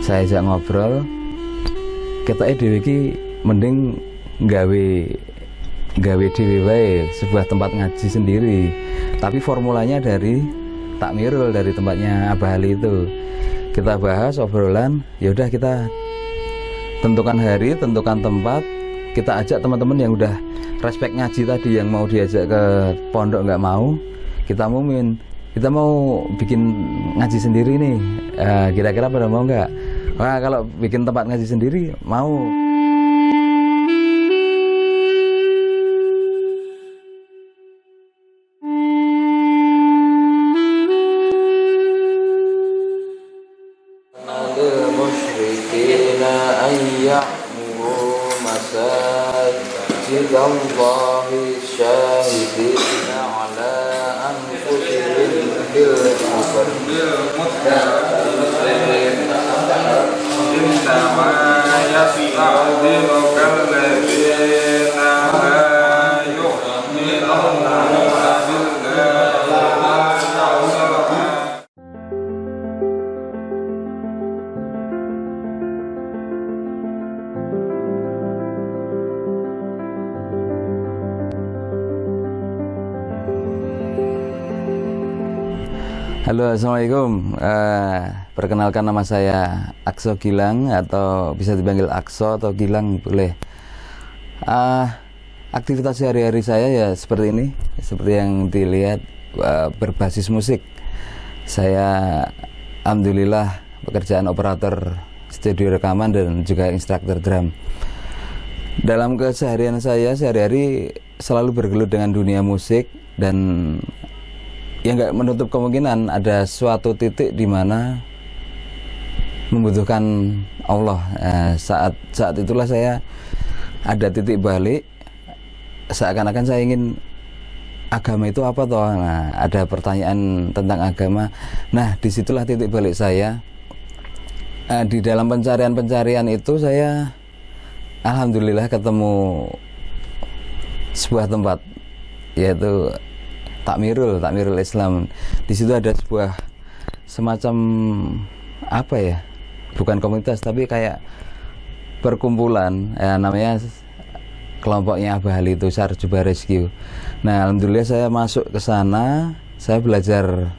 saya ajak ngobrol, ketoke dhewe iki mending gawe dhewe wae sebuah tempat ngaji sendiri. Tapi formulanya dari Takmirul, dari tempatnya Abah Ali itu. Kita bahas obrolan, yaudah kita tentukan hari, tentukan tempat, kita ajak teman-teman yang udah respect ngaji tadi, yang mau diajak ke pondok nggak mau, kita umumin, kita mau bikin ngaji sendiri nih, kira-kira pada mau nggak? Wah, kalau bikin tempat ngaji sendiri mau. Allahi syahidina ala anfusihim bil muttaqin innama yasta'dhinuka alladhina la yu'minuna Halo, assalamualaikum. Perkenalkan, nama saya Akso Gilang, atau bisa dipanggil Akso atau Gilang boleh. Aktivitas sehari-hari saya ya seperti ini, seperti yang dilihat, berbasis musik. Saya alhamdulillah pekerjaan operator studio rekaman dan juga instruktur drum. Dalam keseharian saya sehari-hari selalu bergelut dengan dunia musik, dan ya nggak menutup kemungkinan ada suatu titik di mana membutuhkan Allah. Saat itulah saya ada titik balik, seakan-akan saya ingin agama itu apa toh. Nah, ada pertanyaan tentang agama. Nah, disitulah titik balik saya. Di dalam pencarian itu saya alhamdulillah ketemu sebuah tempat, yaitu Takmirul Islam. Di situ ada sebuah semacam apa ya? Bukan komunitas tapi kayak perkumpulan, namanya kelompoknya Abah Ali itu, Sarjuba Rescue. Nah, alhamdulillah saya masuk ke sana, saya belajar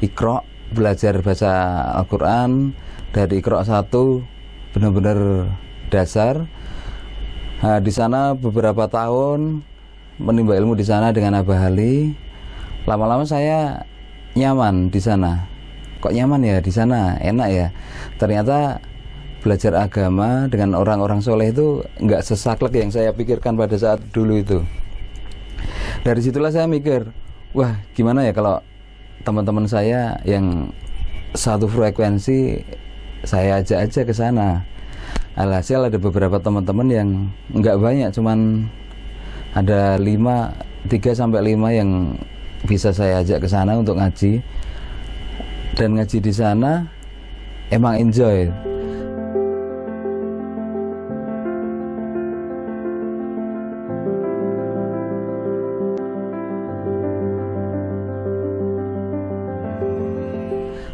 Iqra, belajar baca Al-Qur'an dari Iqra 1 benar-benar dasar. Nah, di sana beberapa tahun menimba ilmu di sana dengan Abah Ali. Lama-lama saya nyaman di sana. Kok nyaman ya di sana? Enak ya. Ternyata belajar agama dengan orang-orang soleh itu nggak sesaklek yang saya pikirkan pada saat dulu itu. Dari situlah saya mikir, wah gimana ya kalau teman-teman saya yang satu frekuensi saya ajak aja ke sana. Alhasil ada beberapa teman-teman yang nggak banyak, cuman ada 3-5 yang bisa saya ajak ke sana untuk ngaji, dan ngaji di sana emang enjoy.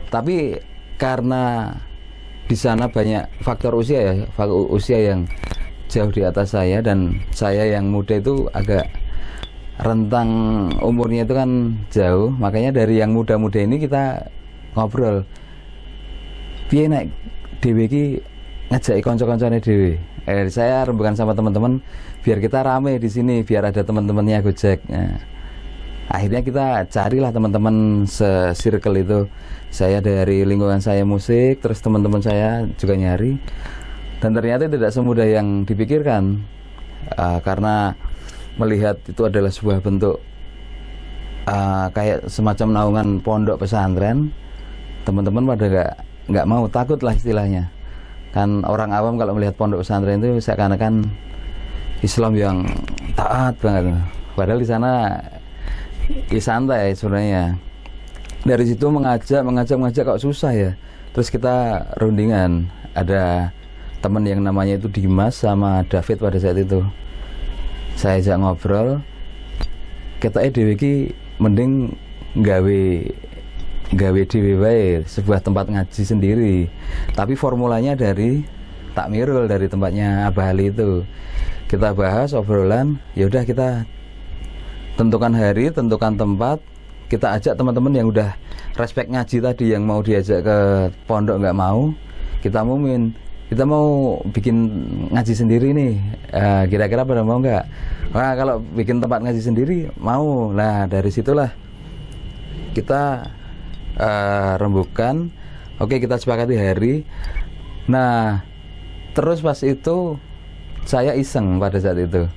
Tapi karena di sana banyak faktor usia yang jauh di atas saya, dan saya yang muda itu agak rentang umurnya itu kan jauh, makanya dari yang muda-muda ini kita ngobrol, piye nek dhewe iki ngajak kanca-kancane dhewe. Saya rembukan sama teman-teman biar kita rame di sini, biar ada teman-temannya Gojek. Nah, akhirnya kita carilah teman-teman se-circle itu. Saya dari lingkungan saya musik, terus teman-teman saya juga nyari, dan ternyata tidak semudah yang dipikirkan. Karena melihat itu adalah sebuah bentuk kayak semacam naungan pondok pesantren, teman-teman pada nggak mau, takut lah istilahnya. Kan orang awam kalau melihat pondok pesantren itu seakan-akan Islam yang taat banget, padahal di sana santai sebenarnya. Dari situ mengajak kok susah ya. Terus kita rundingan, ada teman yang namanya itu Dimas sama David pada saat itu. Saya ajak ngobrol, ketoke dhewe iki mending gawe gawe dhewe wae sebuah tempat ngaji sendiri, tapi formulanya dari Takmirul, dari tempatnya Abah Ali itu. Kita bahas obrolan, ya udah kita tentukan hari, tentukan tempat, kita ajak teman-teman yang udah respect ngaji tadi, yang mau diajak ke pondok nggak mau, kita umumin kita mau bikin ngaji sendiri nih, kira-kira pada mau nggak? Wah, kalau bikin tempat ngaji sendiri mau. Nah, dari situlah kita rembukan, oke, kita sepakati hari. Nah, terus pas itu saya iseng pada saat itu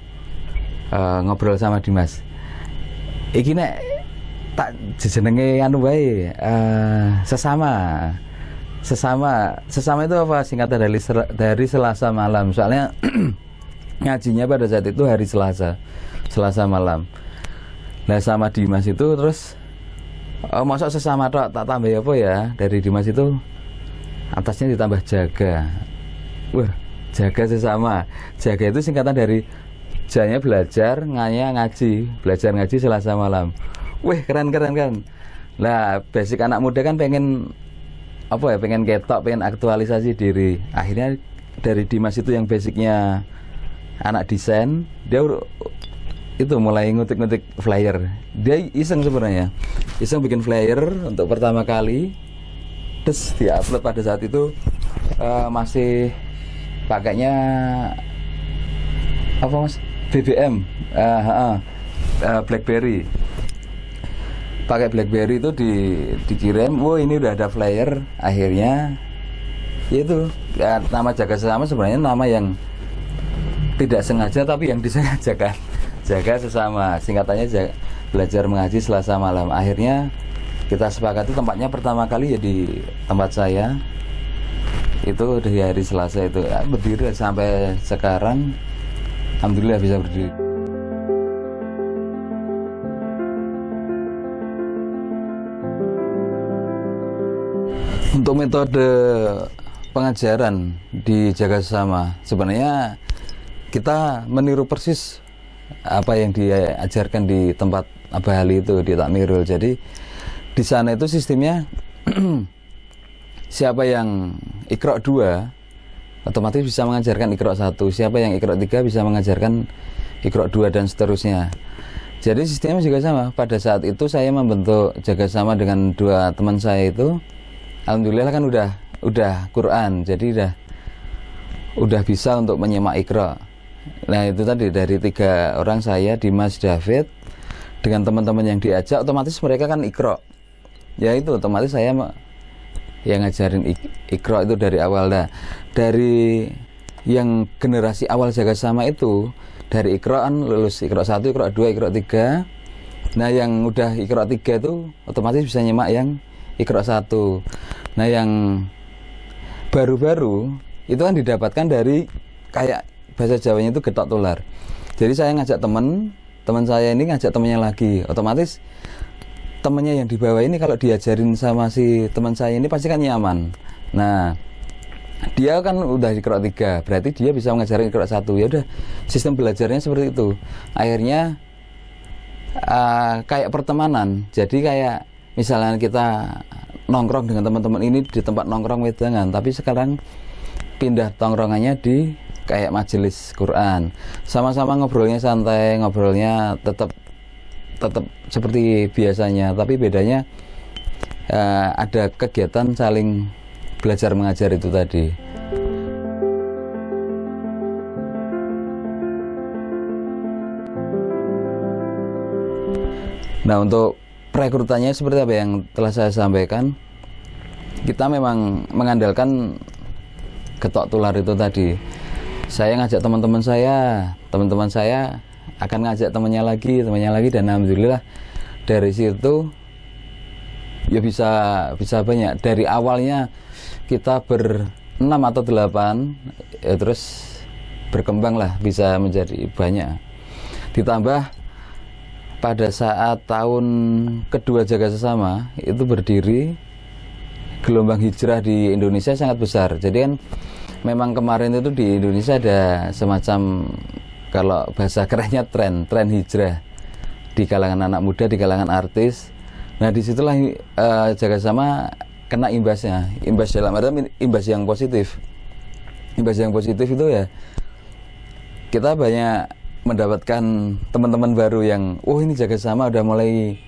ngobrol sama Dimas. Iki nek tak jenenge anu wae, sesama itu apa, singkatan dari Selasa malam. Soalnya ngajinya pada saat itu hari Selasa malam. Nah, sama Dimas itu terus masuk sesama tak tambah apa ya, dari Dimas itu atasnya ditambah jaga. Wah, jaga sesama. Jaga itu singkatan dari janya belajar, nganya ngaji, belajar ngaji Selasa malam. Wih, keren kan. Lah, basic anak muda kan pengen apa ya, pengen ketok, pengen aktualisasi diri. Akhirnya dari Dimas itu yang basicnya anak desain, dia itu mulai ngutik-ngutik flyer. Dia iseng sebenarnya, iseng bikin flyer untuk pertama kali, terus dia upload pada saat itu masih pakainya apa mas, BBM, BlackBerry. Pakai BlackBerry itu dikirim, oh ini udah ada flyer. Akhirnya itu ya, nama Jaga Sesama sebenarnya nama yang tidak sengaja tapi yang disengajakan. Jaga Sesama, singkatannya belajar mengaji Selasa malam. Akhirnya kita sepakati tempatnya pertama kali ya di tempat saya itu dari hari Selasa itu ya, berdiri sampai sekarang, alhamdulillah bisa berdiri. Untuk metode pengajaran di Jaga Sesama, sebenarnya kita meniru persis apa yang diajarkan di tempat Abah Ali itu, di Takmirul. Jadi di sana itu sistemnya siapa yang Iqra 2 otomatis bisa mengajarkan Iqra 1, siapa yang Iqra 3 bisa mengajarkan Iqra 2 dan seterusnya. Jadi sistemnya juga sama. Pada saat itu saya membentuk Jaga Sesama dengan dua teman saya itu, alhamdulillah kan udah Quran, jadi udah bisa untuk menyimak Iqra. Nah, itu tadi dari 3 orang, saya, Dimas, David, dengan teman-teman yang diajak, otomatis mereka kan Iqra. Ya itu otomatis saya yang ngajarin Iqra itu dari awal. Nah, dari yang generasi awal Jaga Sesama itu, dari Iqra kan lulus Iqra 1, Iqra 2, Iqra 3. Nah, yang udah Iqra 3 itu otomatis bisa nyimak yang Iqra 1. Nah, yang baru-baru itu kan didapatkan dari kayak bahasa Jawanya itu getok tular. Jadi saya ngajak teman saya ini ngajak temannya lagi, otomatis temannya yang di bawah ini kalau diajarin sama si teman saya ini pasti kan nyaman. Nah, dia kan udah di Iqra 3, berarti dia bisa mengajarin Iqra 1. Ya udah, sistem belajarnya seperti itu. Akhirnya kayak pertemanan. Jadi kayak misalnya kita nongkrong dengan teman-teman ini di tempat nongkrong wedangan, tapi sekarang pindah tongkrongannya di kayak majelis Quran. Sama-sama ngobrolnya santai, ngobrolnya tetap seperti biasanya, tapi bedanya ada kegiatan saling belajar mengajar itu tadi. Nah, untuk perekrutannya seperti apa yang telah saya sampaikan, kita memang mengandalkan getok tular itu tadi. Saya ngajak teman-teman saya akan ngajak temannya lagi, dan alhamdulillah dari situ ya bisa banyak. Dari awalnya kita 6 atau 8, ya terus berkembang lah, bisa menjadi banyak. Ditambah pada saat tahun kedua Jaga Sesama itu berdiri, gelombang hijrah di Indonesia sangat besar. Jadi kan memang kemarin itu di Indonesia ada semacam, kalau bahasa kerennya tren hijrah di kalangan anak muda, di kalangan artis. Nah disitulah Jaga Sesama kena imbasnya, imbas dalam arti imbas yang positif. Imbas yang positif itu ya kita banyak mendapatkan teman-teman baru yang ini Jaga Sesama udah mulai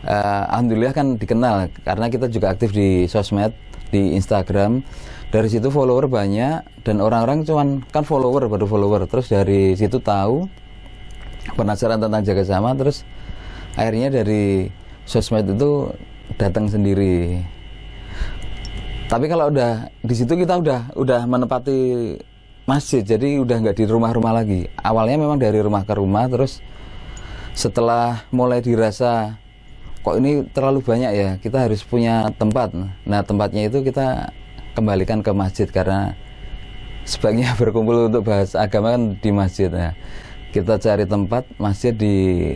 alhamdulillah kan dikenal karena kita juga aktif di sosmed, di Instagram. Dari situ follower banyak dan orang-orang cuman kan follower baru follower, terus dari situ tahu penasaran tentang Jaga Sesama, terus akhirnya dari sosmed itu datang sendiri. Tapi kalau udah di situ kita udah menepati masjid, jadi udah nggak di rumah-rumah lagi. Awalnya memang dari rumah ke rumah, terus setelah mulai dirasa kok ini terlalu banyak ya, kita harus punya tempat. Nah tempatnya itu kita kembalikan ke masjid karena sebaiknya berkumpul untuk bahas agama kan di masjid. Nah, kita cari tempat masjid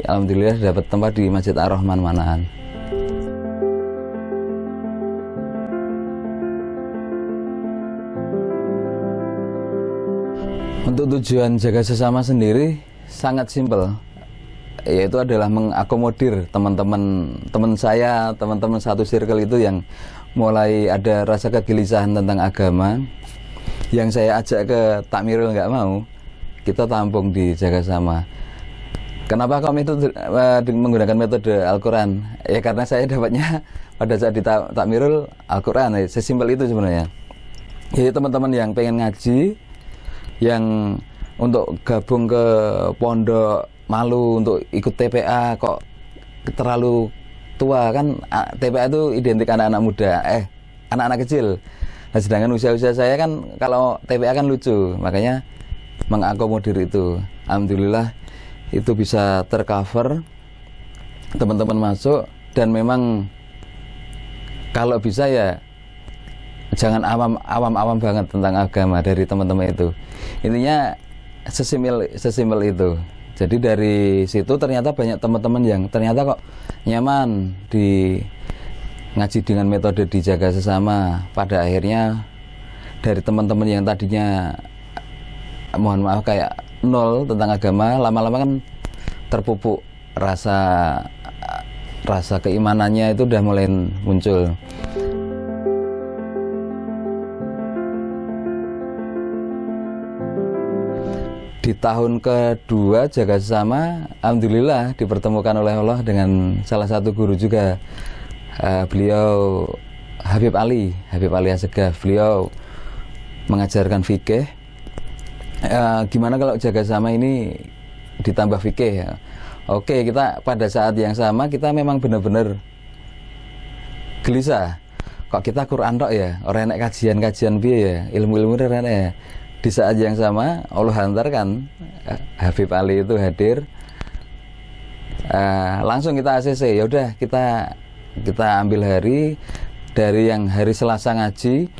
alhamdulillah dapat tempat di Masjid Ar-Rahman Manahan. Untuk tujuan Jaga Sesama sendiri sangat simpel, yaitu adalah mengakomodir teman-teman saya, teman-teman satu circle itu yang mulai ada rasa kegelisahan tentang agama, yang saya ajak ke takmirul nggak mau, kita tampung di Jaga Sesama. Kenapa kok menggunakan metode Al-Quran? Ya karena saya dapatnya pada saat di takmirul Al-Quran, sesimpel itu sebenarnya. Jadi teman-teman yang pengen ngaji, yang untuk gabung ke pondok malu untuk ikut TPA kok terlalu tua kan, TPA itu identik anak-anak muda, anak-anak kecil. Nah, sedangkan usia-usia saya kan kalau TPA kan lucu, makanya mengakomodir itu. Alhamdulillah itu bisa tercover, teman-teman masuk, dan memang kalau bisa ya jangan awam banget tentang agama dari teman-teman itu. Intinya sesimpel itu. Jadi dari situ ternyata banyak teman-teman yang ternyata kok nyaman di ngaji dengan metode di Jaga Sesama. Pada akhirnya dari teman-teman yang tadinya mohon maaf kayak nol tentang agama, lama-lama kan terpupuk rasa keimanannya itu udah mulai muncul. Di tahun kedua Jaga Sesama, alhamdulillah dipertemukan oleh Allah dengan salah satu guru juga, beliau Habib Ali Assegaf. Beliau mengajarkan fikih. Gimana kalau Jaga Sesama ini ditambah fikih? Oke, kita pada saat yang sama kita memang benar-benar gelisah. Kok kita Quran tok ya, orang enak kajian piye ya, ilmu-ilmu orang ya. Di saat yang sama Allah hantarkan Habib Ali itu hadir, langsung kita ACC. Ya udah kita ambil hari dari yang hari Selasa ngaji,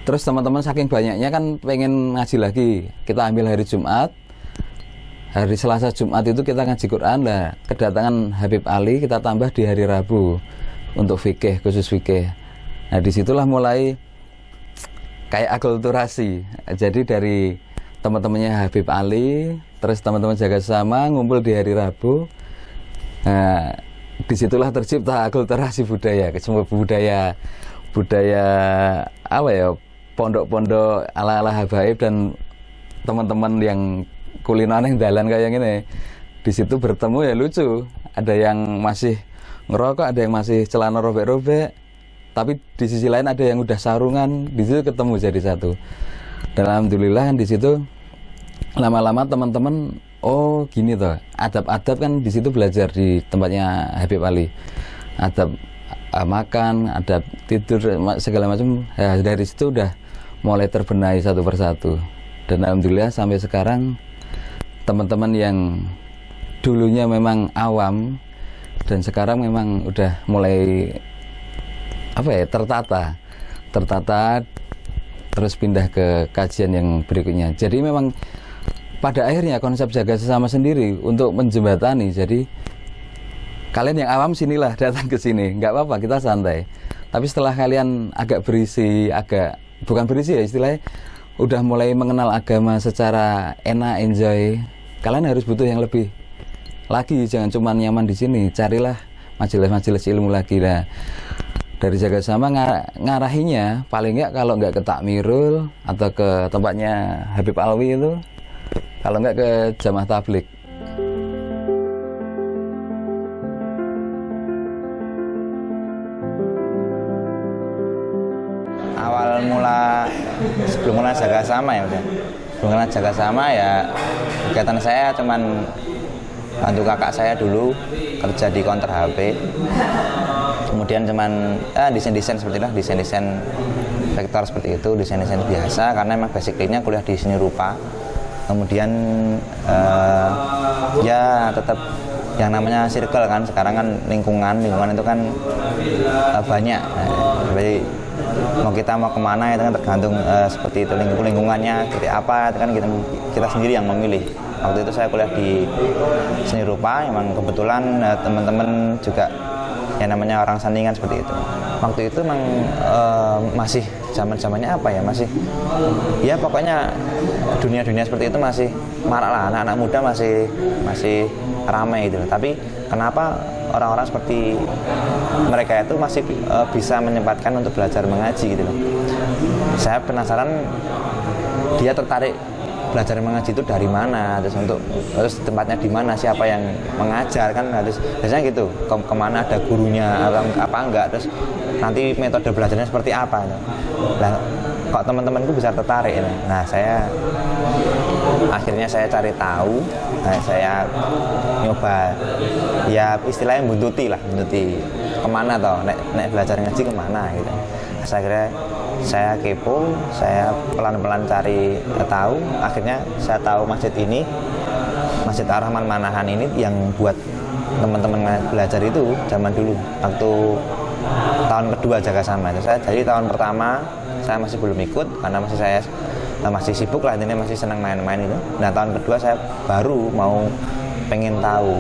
terus teman-teman saking banyaknya kan pengen ngaji lagi, kita ambil hari Jumat. Hari Selasa Jumat itu kita ngaji Quran lah, kedatangan Habib Ali kita tambah di hari Rabu untuk fikih, khusus fikih. Nah disitulah mulai kayak akulturasi. Jadi dari teman-temannya Habib Ali, terus teman-teman Jaga Sesama ngumpul di hari Rabu. Nah, disitulah tercipta akulturasi budaya, semua budaya apa ya, pondok-pondok ala-ala habaib dan teman-teman yang kuliner yang dalan kayak gini. Di situ bertemu ya lucu. Ada yang masih ngerokok, ada yang masih celana robek-robek. Tapi di sisi lain ada yang udah sarungan, di situ ketemu jadi satu. Dan alhamdulillah kan di situ lama-lama teman-teman, oh gini toh, adab-adab kan di situ belajar di tempatnya Habib Ali. Adab makan, adab tidur, segala macam. Ya, dari situ udah mulai terbenahi satu persatu. Dan alhamdulillah sampai sekarang teman-teman yang dulunya memang awam dan sekarang memang udah mulai tertata terus pindah ke kajian yang berikutnya. Jadi memang pada akhirnya konsep Jaga Sesama sendiri untuk menjembatani. Jadi kalian yang awam sinilah datang ke sini, nggak apa-apa, kita santai. Tapi setelah kalian agak berisi, bukan berisi ya istilahnya, udah mulai mengenal agama secara enak, enjoy, kalian harus butuh yang lebih lagi. Jangan cuma nyaman di sini, carilah majelis-majelis ilmu lagi. Nah, dari Jaga Sama ngarahinya paling nggak kalau nggak ke Takmirul atau ke tempatnya Habib Alwi itu, kalau nggak ke Jamaah Tablik. Awal mula sebelum mulai Jaga Sama ya udah. Sebelum mulai Jaga Sama ya kegiatan saya cuman bantu kakak saya dulu kerja di counter HP. Kemudian cuman desain-desain seperti itulah, desain-desain vektor seperti itu, desain-desain biasa karena emang basically-nya kuliah di seni rupa. Kemudian ya tetap yang namanya circle kan, sekarang kan lingkungan itu kan banyak. Jadi kita mau kemana itu kan tergantung seperti itu lingkungannya seperti apa, itu kan kita sendiri yang memilih. Waktu itu saya kuliah di seni rupa, emang kebetulan teman-teman juga yang namanya orang sandingan seperti itu. Waktu itu memang masih zaman-zamannya apa ya, masih ya pokoknya dunia-dunia seperti itu masih marak lah, anak-anak muda masih ramai gitu. Tapi kenapa orang-orang seperti mereka itu masih bisa menyempatkan untuk belajar mengaji gitu loh. Saya penasaran dia tertarik belajar mengaji itu dari mana, terus tempatnya di mana, siapa yang mengajar kan, terus biasanya gitu, kemana ada gurunya apa enggak, terus nanti metode belajarnya seperti apa. Nah, kok teman-temanku bisa tertarik. Nah, akhirnya saya cari tahu, saya nyoba ya istilahnya buntuti kemana toh, nek belajar ngaji kemana gitu. Saya kepo, saya pelan-pelan cari tahu, akhirnya saya tahu masjid ini, Masjid Ar-Rahman Manahan ini yang buat teman-teman belajar itu zaman dulu, waktu tahun kedua Jaga Sama itu. Jadi tahun pertama saya masih belum ikut karena masih sibuk lah, intinya masih senang main-main itu. Nah tahun kedua saya baru mau pengen tahu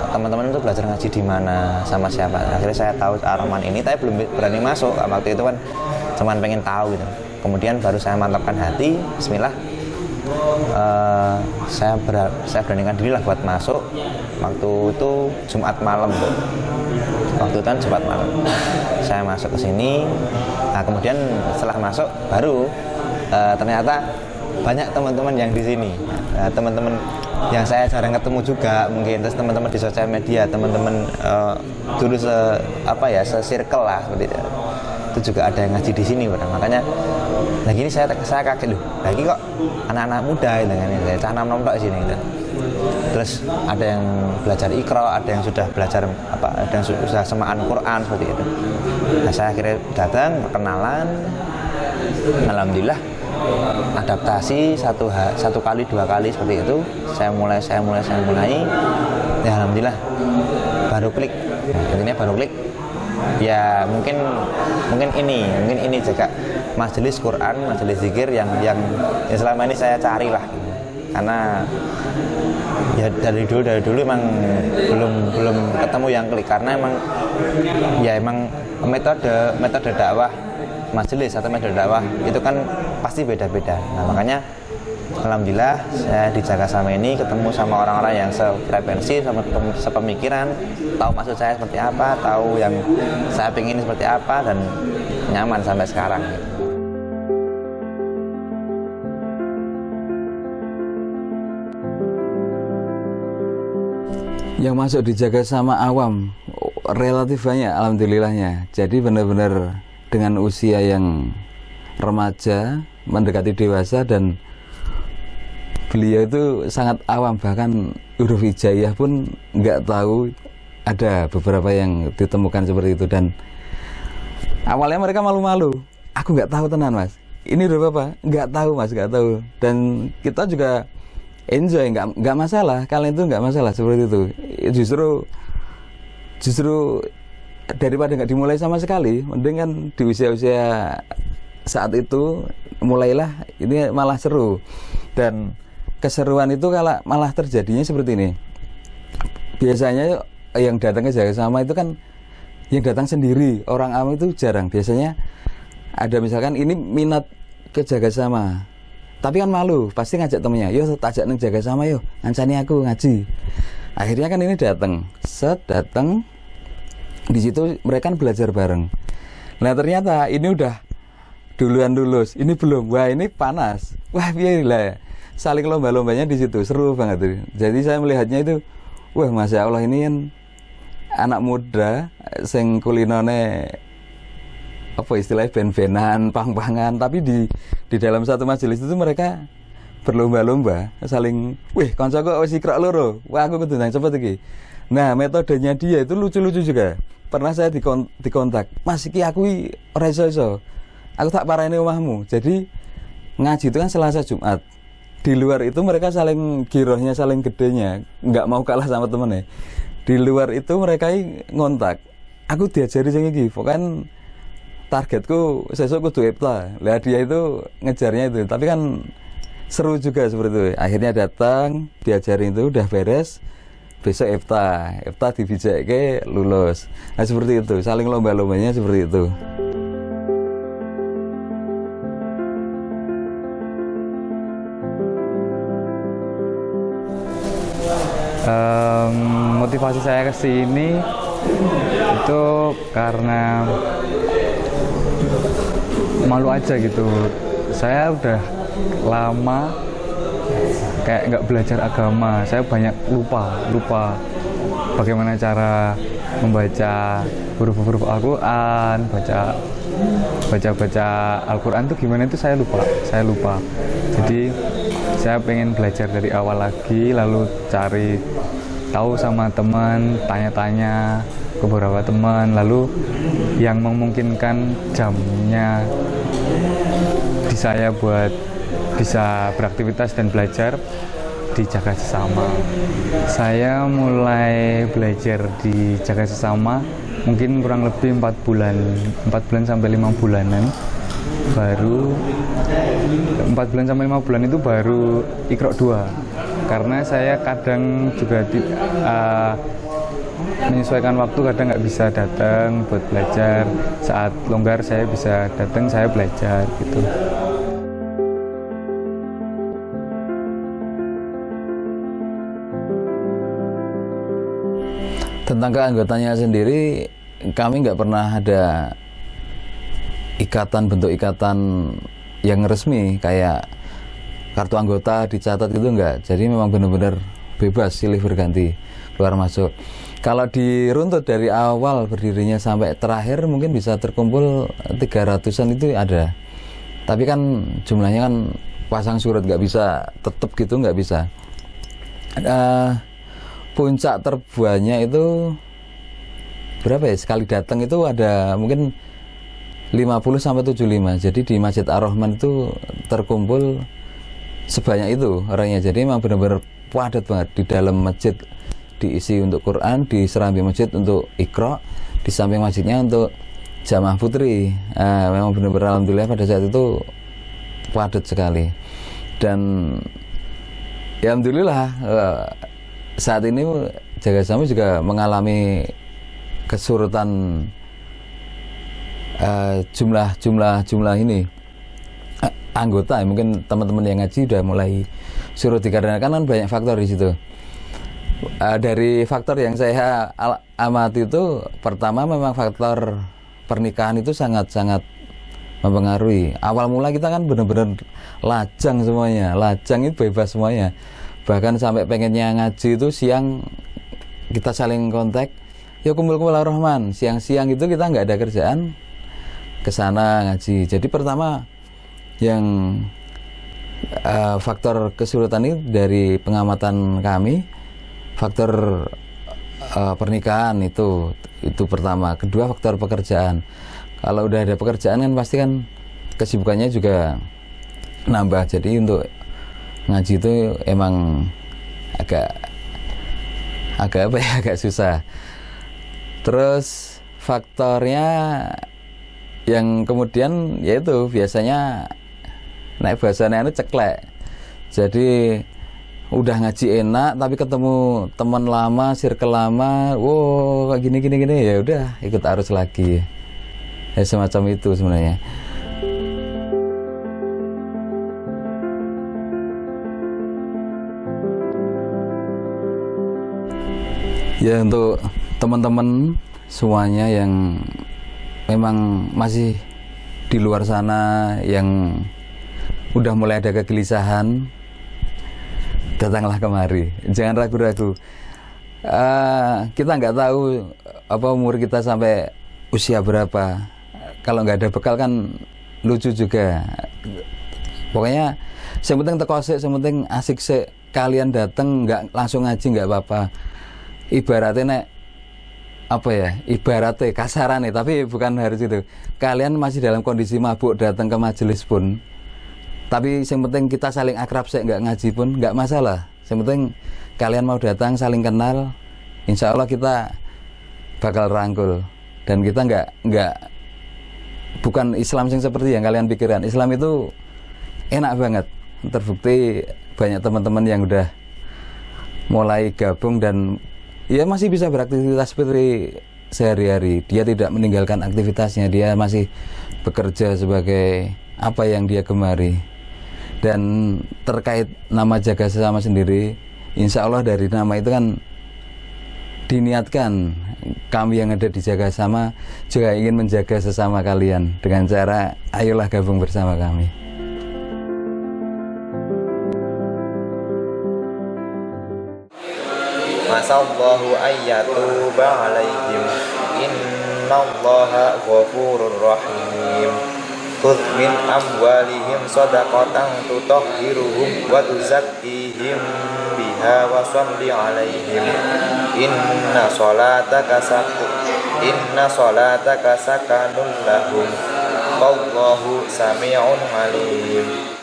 teman-teman itu belajar ngaji di mana, sama siapa. Akhirnya saya tahu Ar-Rahman ini, tapi belum berani masuk waktu itu kan, cuman pengen tahu gitu. Kemudian baru saya mantapkan hati, bismillah, saya beranikan diri lah buat masuk. Waktu itu Jumat malam, saya masuk ke sini. Nah kemudian setelah masuk baru ternyata banyak teman-teman yang di sini, teman-teman yang saya jarang ketemu juga mungkin, terus teman-teman di sosial media, teman-teman dulu se-circle lah seperti itu juga ada yang ngaji di sini. Makanya lagi ini saya kaget loh, lagi kok anak-anak muda gitu kan, saya cah nom di sini gitu. Terus ada yang belajar Iqra, ada yang sudah belajar ada yang sudah semaan Quran seperti itu. Nah saya akhirnya datang, perkenalan, alhamdulillah adaptasi satu kali dua kali seperti itu. Saya mulai ya alhamdulillah baru klik. Intinya baru klik ya, mungkin ini juga majelis Quran, majelis zikir yang selama ini saya cari lah gitu. Karena ya dari dulu emang belum ketemu yang klik, karena emang metode dakwah majelis atau metode dakwah itu kan pasti beda-beda. Nah makanya alhamdulillah saya di Jaga Sama ini ketemu sama orang-orang yang sefrekuensi, sama sepemikiran, tahu maksud saya seperti apa, tahu yang saya pengen seperti apa, dan nyaman sampai sekarang. Yang masuk di Jaga Sama awam relatif banyak alhamdulillahnya. Jadi benar-benar dengan usia yang remaja mendekati dewasa, dan beliau itu sangat awam, bahkan huruf hijaiyah pun nggak tahu. Ada beberapa yang ditemukan seperti itu, dan awalnya mereka malu-malu, aku nggak tahu tenan mas, ini huruf apa, nggak tahu mas, nggak tahu. Dan kita juga enjoy, nggak masalah, kalian itu nggak masalah seperti itu. Justru daripada nggak dimulai sama sekali, mending kan di usia-usia saat itu mulailah, ini malah seru. Dan keseruan itu kalau malah terjadinya seperti ini, biasanya yang datang ke Jaga Sama itu kan yang datang sendiri, orang awam itu jarang. Biasanya ada misalkan ini minat ke Jaga Sama, tapi kan malu, pasti ngajak temennya, yo tak ajak neng Jaga Sama yo, ngancani aku ngaji. Akhirnya kan ini datang di situ mereka kan belajar bareng. Nah ternyata ini udah duluan lulus, ini belum. Wah ini panas. Wah biarlah saling lomba-lombanya di situ, seru banget tuh. Jadi saya melihatnya itu, wah masya Allah ini kan anak muda, sing kulinone apa istilahnya ben-benan, pang-pangan, tapi di dalam satu majelis itu mereka berlomba-lomba, saling, wih koncoku wis ikrok loro, wah aku kudu nang cepet iki. Nah metodenya dia itu lucu-lucu juga. Pernah saya dikontak, Mas iki aku ora iso, aku tak parani omahmu. Jadi ngaji itu kan Selasa Jumat. Di luar itu mereka saling girohnya, saling gedenya, nggak mau kalah sama temennya. Di luar itu mereka ngontak, aku diajari sing iki, pokoknya targetku sesuk kudu IPTA. Lah dia itu ngejarnya itu, tapi kan seru juga seperti itu. Akhirnya datang, diajarin itu udah beres, besok IPTA dibijakke lulus. Nah seperti itu, saling lomba-lombanya seperti itu. Motivasi saya ke sini itu karena malu aja gitu. Saya udah lama kayak nggak belajar agama. Saya banyak lupa bagaimana cara membaca huruf-huruf Al-Quran, baca Al-Quran itu gimana itu saya lupa. Jadi saya pengen belajar dari awal lagi, lalu cari tahu sama teman, tanya-tanya ke beberapa teman, lalu yang memungkinkan jamnya di saya buat bisa beraktivitas dan belajar di Jaga Sesama. Saya mulai belajar di Jaga Sesama mungkin kurang lebih 4 bulan sampai 5 bulanan. Baru 4 bulan sampai 5 bulan itu baru Iqra 2. Karena saya kadang juga menyesuaikan waktu, kadang nggak bisa datang buat belajar. Saat longgar saya bisa datang, saya belajar gitu. Tentang keanggotanya sendiri, kami nggak pernah ada bentuk ikatan yang resmi kayak kartu anggota dicatat itu enggak. Jadi memang benar-benar bebas, silih berganti, keluar masuk. Kalau diruntut dari awal berdirinya sampai terakhir mungkin bisa terkumpul 300-an itu ada. Tapi kan jumlahnya kan pasang surut, nggak bisa tetap gitu, nggak bisa. Puncak terbuahnya itu berapa ya? Sekali datang itu ada mungkin 50-75. Jadi di Masjid Ar-Rahman itu terkumpul sebanyak itu orangnya. Jadi memang benar-benar padat banget. Di dalam masjid diisi untuk Quran, di serambi masjid untuk Iqra, di samping masjidnya untuk jamaah putri. Memang benar-benar alhamdulillah pada saat itu padat sekali. Dan ya alhamdulillah saat ini Jaga Sesama juga mengalami kesurutan jumlah ini anggota. Mungkin teman-teman yang ngaji udah mulai surut dikarenakan kan banyak faktor di situ. Dari faktor yang saya amati itu, pertama memang faktor pernikahan itu sangat-sangat mempengaruhi. Awal mula kita kan benar-benar lajang semuanya, lajang itu bebas semuanya. Bahkan sampai pengennya ngaji itu siang kita saling kontak, ya kumpul-kumpul Ar-Rahman. Siang-siang itu kita nggak ada kerjaan, kesana ngaji. Jadi pertama yang faktor kesulitan ini dari pengamatan kami, faktor pernikahan itu pertama. Kedua faktor pekerjaan. Kalau udah ada pekerjaan kan pasti kan kesibukannya juga nambah. Jadi untuk ngaji itu emang agak susah. Terus faktornya yang kemudian yaitu biasanya naik bahasanya itu ceklek. Jadi udah ngaji enak tapi ketemu teman lama, circle lama, wow kayak gini ya udah ikut arus lagi. Ya semacam itu sebenarnya. Ya untuk teman-teman semuanya yang memang masih di luar sana, yang udah mulai ada kegelisahan, datanglah kemari, jangan ragu-ragu. Kita nggak tahu apa umur kita sampai usia berapa. Kalau nggak ada bekal kan lucu juga. Pokoknya yang penting teko sik, yang penting asik sik. Kalian datang nggak langsung ngaji nggak apa-apa. Ibaratnya nek apa ya, ibaratnya kasarannya, tapi bukan harus itu. Kalian masih dalam kondisi mabuk datang ke majelis pun, tapi yang penting kita saling akrab sik, nggak ngaji pun nggak masalah. Yang penting kalian mau datang saling kenal, insya Allah kita bakal rangkul. Dan kita nggak bukan Islam yang seperti yang kalian pikirkan. Islam itu enak banget, terbukti banyak teman-teman yang udah mulai gabung dan ya masih bisa beraktivitas seperti sehari-hari. Dia tidak meninggalkan aktivitasnya, dia masih bekerja sebagai apa yang dia gemari. Dan terkait nama jaga sesama sendiri, insya Allah dari nama itu kan diniatkan kami yang ada di jaga sama juga ingin menjaga sesama kalian dengan cara ayolah gabung bersama kami. Masallahu ayyatuba alaihim innallaha ghafurur rahim. Khudh min amwalihim shadaqatan tutahhiruhum wa tuzakkihim biha wa shalli alaihim inna salataka sakanun lahum wallahu sami'un alim.